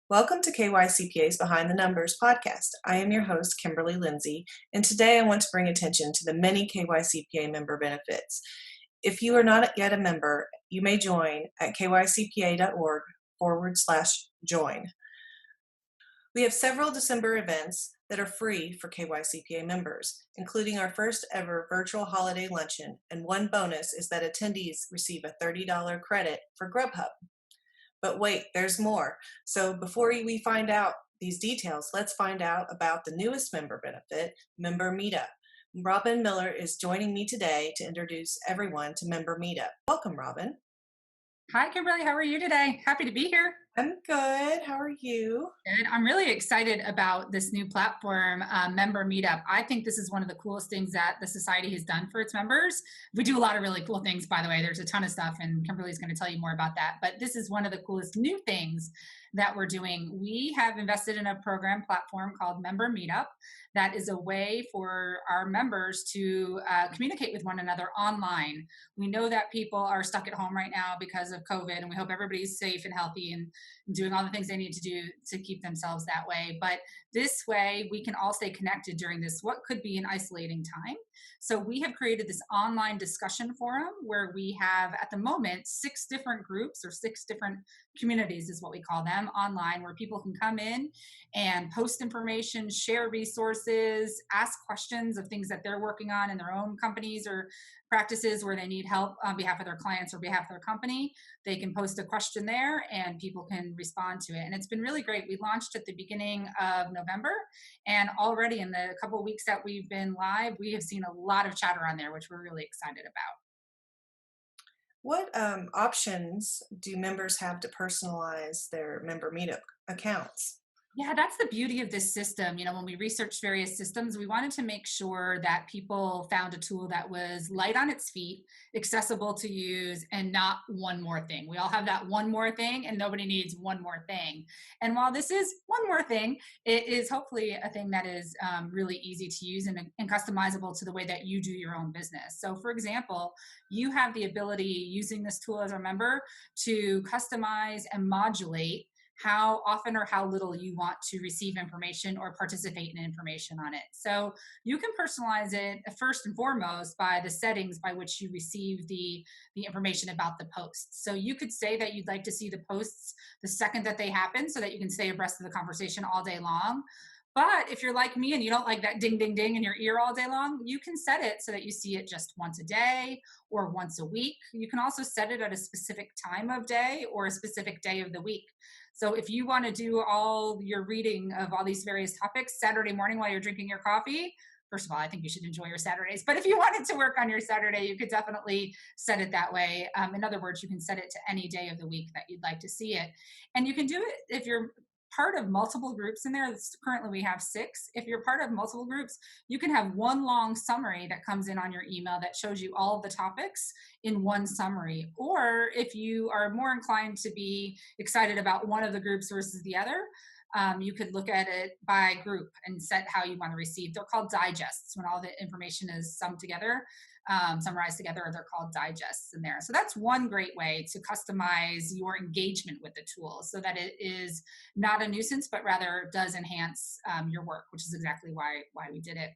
Welcome to KyCPA's Behind the Numbers podcast. I am your host, Kimberly Lindsay, and today I want to bring attention to the many KyCPA member benefits. If you are not yet a member, you may join at kycpa.org/join. We have several December events that are free for KyCPA members, including our first ever virtual holiday luncheon, and one bonus is that attendees receive a $30 credit for Grubhub. But wait, there's more. So before we find out these details, let's find out about the newest member benefit, Member Meetup. Robin Miller is joining me today to introduce everyone to Member Meetup. Welcome, Robin. Hi, Kimberly. How are you today? Happy to be here. I'm good. How are you? Good. I'm really excited about this new platform, Member Meetup. I think this is one of the coolest things that the society has done for its members. We do a lot of really cool things, by the way. There's a ton of stuff, and Kimberly's going to tell you more about that. But this is one of the coolest new things that we're doing. We have invested in a program platform called Member Meetup that is a way for our members to communicate with one another online. We know that people are stuck at home right now because of COVID, and we hope everybody's safe and healthy and doing all the things they need to do to keep themselves that way. But this way, we can all stay connected during this, what could be an isolating time. So we have created this online discussion forum where we have, at the moment, 6 different groups or 6 different communities is what we call them online, where people can come in and post information, share resources, ask questions of things that they're working on in their own companies or practices where they need help on behalf of their clients or behalf of their company. They can post a question there and people can respond to it. And it's been really great. We launched at the beginning of November, and already in the couple of weeks that we've been live, we have seen a lot of chatter on there, which we're really excited about. What options do members have to personalize their Member Meetup accounts? Yeah, that's the beauty of this system. When we researched various systems, we wanted to make sure that people found a tool that was light on its feet, accessible to use, and not one more thing. We all have that one more thing, and nobody needs one more thing. And while this is one more thing, it is hopefully a thing that is really easy to use and customizable to the way that you do your own business. So, for example, you have the ability using this tool as a member to customize and modulate how often or how little you want to receive information or participate in information on it. So you can personalize it first and foremost by the settings by which you receive the information about the posts. So you could say that you'd like to see the posts the second that they happen so that you can stay abreast of the conversation all day long. But if you're like me and you don't like that ding, ding, ding in your ear all day long, you can set it so that you see it just once a day or once a week. You can also set it at a specific time of day or a specific day of the week. So if you want to do all your reading of all these various topics Saturday morning while you're drinking your coffee, first of all, I think you should enjoy your Saturdays. But if you wanted to work on your Saturday, you could definitely set it that way. In other words, you can set it to any day of the week that you'd like to see it. And you can do it if you're part of multiple groups in there. Currently we have 6. If you're part of multiple groups, you can have one long summary that comes in on your email that shows you all of the topics in one summary. Or if you are more inclined to be excited about one of the groups versus the other, you could look at it by group and set how you want to receive. They're called digests when all the information is summarized together, they're called digests in there. So that's one great way to customize your engagement with the tool so that it is not a nuisance, but rather does enhance your work, which is exactly why we did it.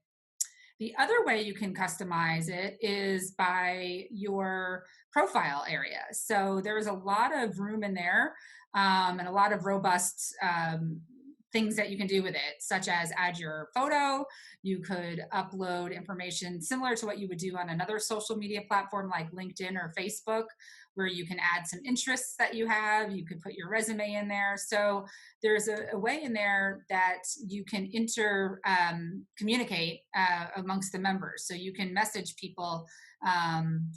The other way you can customize it is by your profile area. So there's a lot of room in there and a lot of robust things that you can do with it, such as add your photo. You could upload information similar to what you would do on another social media platform like LinkedIn or Facebook, where you can add some interests that you have. You could put your resume in there. So there's a way in there that you can communicate amongst the members. So you can message people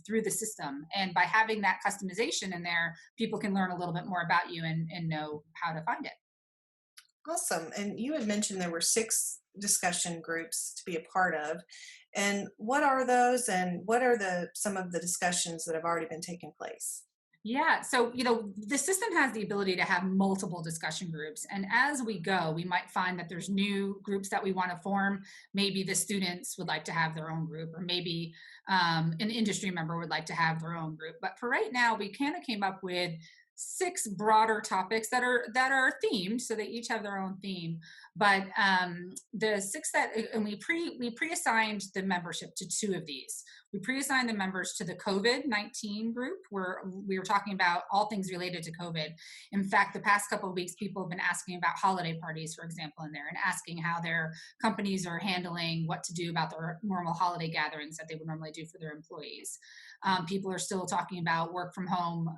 through the system. And by having that customization in there, people can learn a little bit more about you and know how to find it. Awesome. And you had mentioned there were 6 discussion groups to be a part of. And what are those, and what are some of the discussions that have already been taking place? Yeah, so the system has the ability to have multiple discussion groups, and as we go, we might find that there's new groups that we want to form. Maybe the students would like to have their own group, or maybe an industry member would like to have their own group. But for right now, we kind of came up with 6 broader topics that are themed, so they each have their own theme. But the 6 that and we pre-assigned the membership to 2 of these. We pre-assigned the members to the COVID-19 group, where we were talking about all things related to COVID. In fact, the past couple of weeks, people have been asking about holiday parties, for example, in there, and asking how their companies are handling what to do about their normal holiday gatherings that they would normally do for their employees. People are still talking about work from home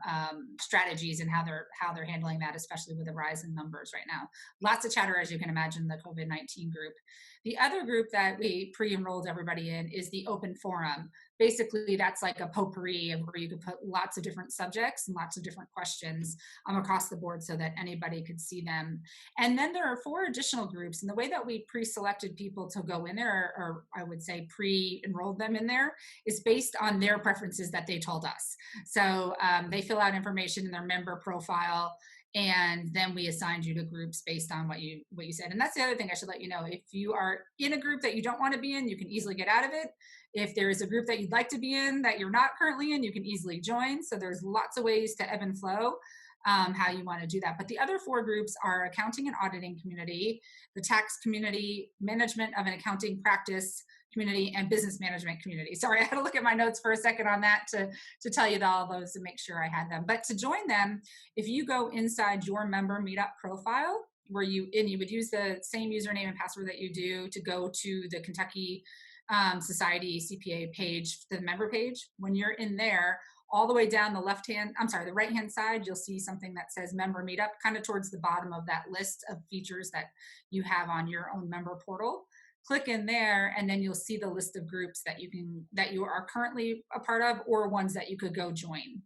strategies and how they're handling that, especially with the rise in numbers right now. Lots of chatter, as you can imagine, the COVID-19 group. The other group that we pre-enrolled everybody in is the open forum. Basically, that's like a potpourri of where you could put lots of different subjects and lots of different questions across the board so that anybody could see them. And then there are 4 additional groups. And the way that we pre-selected people to go in there, or I would say pre-enrolled them in there, is based on their preferences that they told us. So they fill out information in their member profile, and then we assigned you to groups based on what you said. And that's the other thing I should let you know. If you are in a group that you don't want to be in, you can easily get out of it. If there is a group that you'd like to be in that you're not currently in, you can easily join. So there's lots of ways to ebb and flow how you want to do that. But the other 4 groups are accounting and auditing community, the tax community, management of an accounting practice community, and business management community. Sorry, I had to look at my notes for a second on that to tell you all those to make sure I had them. But to join them, if you go inside your Member Meetup profile, where you would use the same username and password that you do to go to the Kentucky Society CPA page, the member page. When you're in there, all the way down the the right hand side, you'll see something that says Member Meetup, kind of towards the bottom of that list of features that you have on your own member portal. Click in there, and then you'll see the list of groups that you are currently a part of, or ones that you could go join.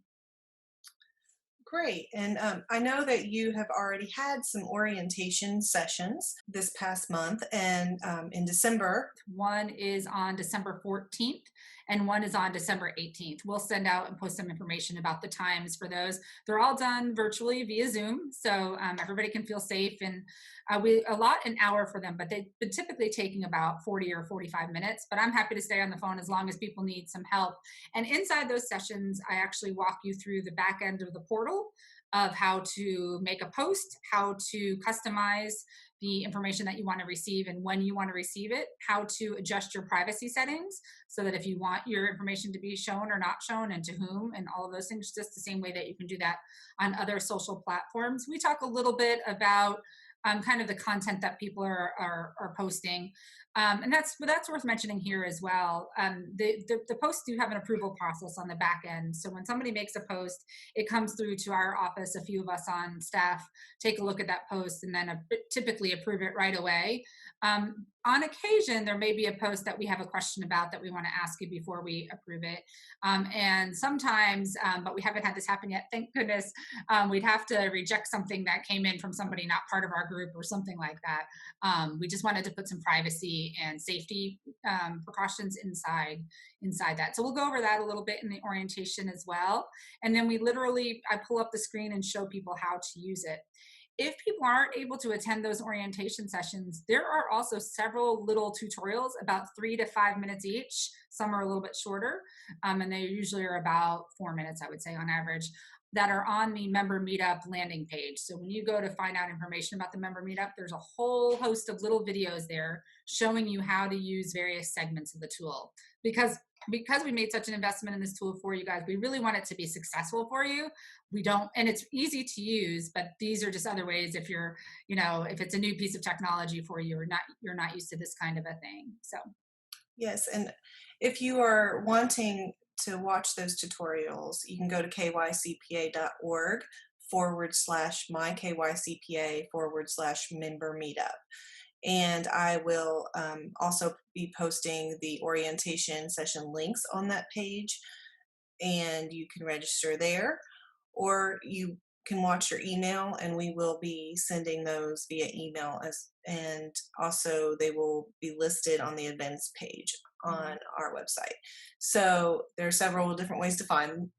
Great. And I know that you have already had some orientation sessions this past month and in December. One is on December 14th and one is on December 18th. We'll send out and post some information about the times for those. They're all done virtually via Zoom, so everybody can feel safe. And we allot an hour for them, but they've been typically taking about 40 or 45 minutes. But I'm happy to stay on the phone as long as people need some help. And inside those sessions, I actually walk you through the back end of the portal of how to make a post, how to customize the information that you want to receive and when you want to receive it, how to adjust your privacy settings so that if you want your information to be shown or not shown and to whom, and all of those things, just the same way that you can do that on other social platforms. We talk a little bit about kind of the content that people are posting. And that's worth mentioning here as well. The posts do have an approval process on the back end. So when somebody makes a post, it comes through to our office. A few of us on staff take a look at that post and then typically approve it right away. On occasion, there may be a post that we have a question about that we want to ask you before we approve it. And sometimes, but we haven't had this happen yet, thank goodness, we'd have to reject something that came in from somebody not part of our group or something like that. We just wanted to put some privacy and safety precautions inside that. So we'll go over that a little bit in the orientation as well. And then I pull up the screen and show people how to use it. If people aren't able to attend those orientation sessions, there are also several little tutorials, about 3 to 5 minutes each. Some are a little bit shorter, and they usually are about 4 minutes, I would say, on average, that are on the Member Meetup landing page. So when you go to find out information about the Member Meetup, there's a whole host of little videos there showing you how to use various segments of the tool. Because we made such an investment in this tool for you guys, we really want it to be successful for you. And it's easy to use, but these are just other ways if if it's a new piece of technology for you or you're not used to this kind of a thing. So. Yes, and if you are wanting to watch those tutorials, you can go to kycpa.org/mykycpa/member meetup. And I will also be posting the orientation session links on that page, and you can register there, or you can watch your email, and we will be sending those via email, and also they will be listed on the events page on our website. So there are several different ways to find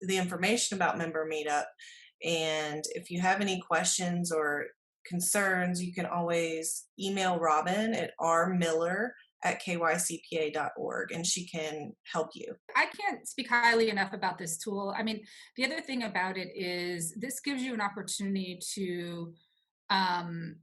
the information about Member Meetup, and if you have any questions or concerns, you can always email Robin at rmiller at KyCPA.org, and she can help you. I can't speak highly enough about this tool. I mean, the other thing about it is this gives you an opportunity to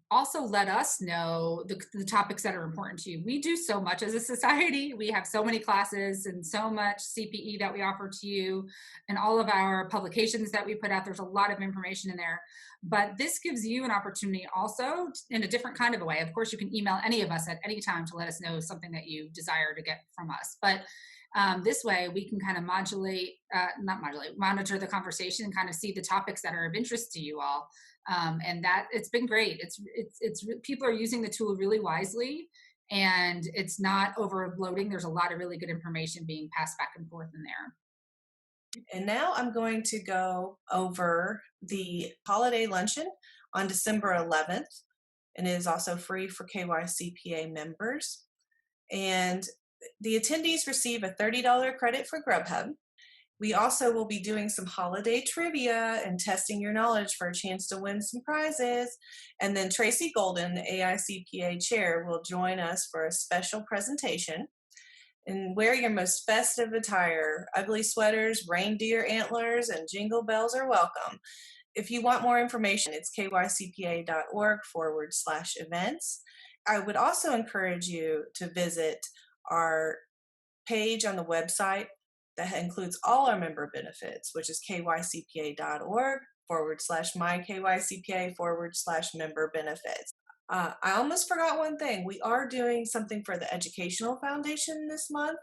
also let us know the topics that are important to you. We do so much as a society. We have so many classes and so much CPE that we offer to you, and all of our publications that we put out. There's a lot of information in there. But this gives you an opportunity also in a different kind of a way. Of course, you can email any of us at any time to let us know something that you desire to get from us. But this way, we can kind of not modulate, monitor the conversation and kind of see the topics that are of interest to you all. And that it's been great. People are using the tool really wisely, and it's not overloading. There's a lot of really good information being passed back and forth in there. And now I'm going to go over the holiday luncheon on December 11th, and it is also free for KyCPA members. And the attendees receive a $30 credit for Grubhub. We also will be doing some holiday trivia and testing your knowledge for a chance to win some prizes. And then Tracy Golden, the AICPA chair, will join us for a special presentation. And wear your most festive attire. Ugly sweaters, reindeer antlers, and jingle bells are welcome. If you want more information, it's kycpa.org/events. I would also encourage you to visit our page on the website that includes all our member benefits, which is kycpa.org/mykycpa/member benefits. I almost forgot one thing. We are doing something for the Educational Foundation this month,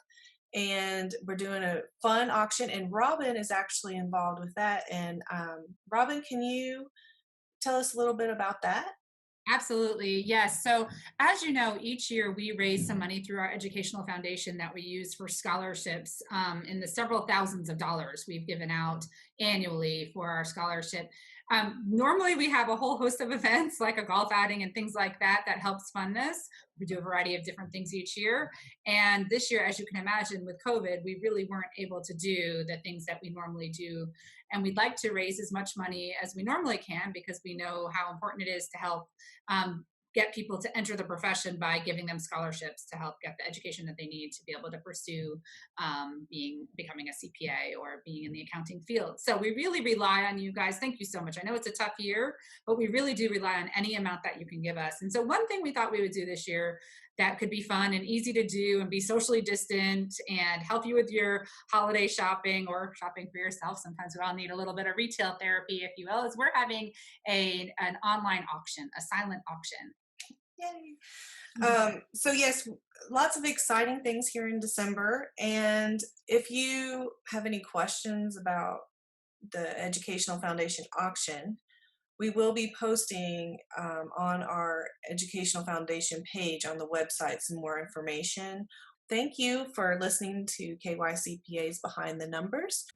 and we're doing a fun auction, and Robin is actually involved with that. And Robin, can you tell us a little bit about that? Absolutely. Yes. So, as you know, each year we raise some money through our educational foundation that we use for scholarships in the several thousands of dollars we've given out annually for our scholarship. Normally, we have a whole host of events like a golf outing and things like that that helps fund this. We do a variety of different things each year. And this year, as you can imagine, with COVID, we really weren't able to do the things that we normally do. And we'd like to raise as much money as we normally can because we know how important it is to help um, get people to enter the profession by giving them scholarships to help get the education that they need to be able to pursue becoming a CPA or being in the accounting field. So we really rely on you guys. Thank you so much. I know it's a tough year, but we really do rely on any amount that you can give us. And so one thing we thought we would do this year that could be fun and easy to do and be socially distant and help you with your holiday shopping or shopping for yourself. Sometimes we all need a little bit of retail therapy, if you will, is we're having an online auction, a silent auction. Yay. So yes, lots of exciting things here in December. And if you have any questions about the Educational Foundation auction, we will be posting on our Educational Foundation page on the website some more information. Thank you for listening to KyCPA's Behind the Numbers.